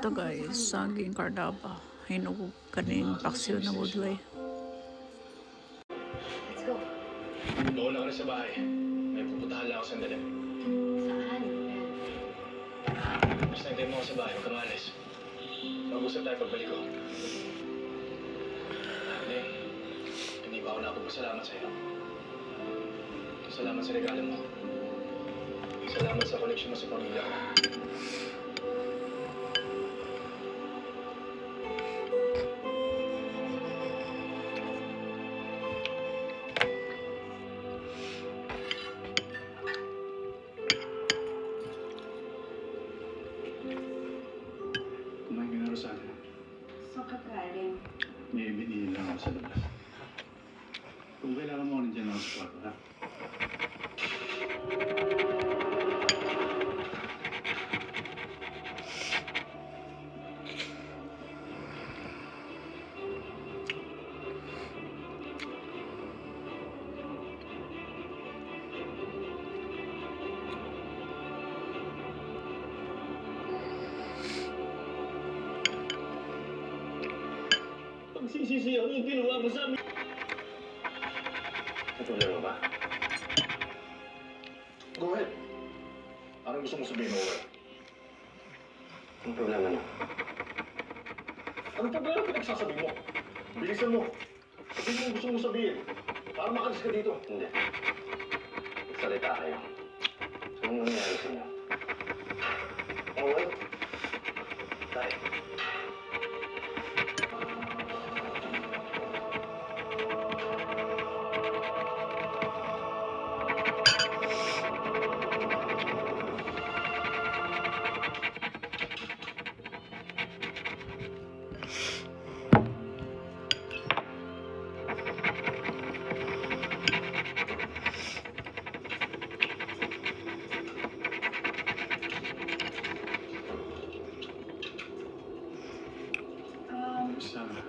Ito guys, saging kardaba. Hinugog kaning paksiw na budlay. Let's go. Mauna ka na sa bahay. May pupuntahan lang ako sandali. Saan? Basta hintayin mo ako sa bahay, huwag kang alis. Mag-usap tayo pagbalik ko. Hindi pa ako nakapagpasalamat sa'yo. Salamat sa regalo mo. Salamat sa koneksyon mo sa pamilya ko. Kumain ka na, Rosana. Saan ka galing? May binili lang ako sa labas. Kung kailangan mo, nandiyan ako sa kwarto, ha? Pagsisisiyaw yung ginawa mo sa amin. May problema ba? Go ahead. Anong gusto mo sabihin, Owen? Anong problema niyo? Anong problema pinagsasabi mo? Bilisan mo. Sabihin mo ang gusto mo sabihin. Para makalis ka dito. Hindi. Salita kayo. Anong nangyari sa inyo? Owen? Tayo. Rosana.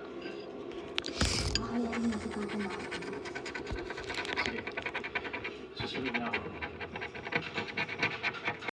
Akala ko natutulog na ako.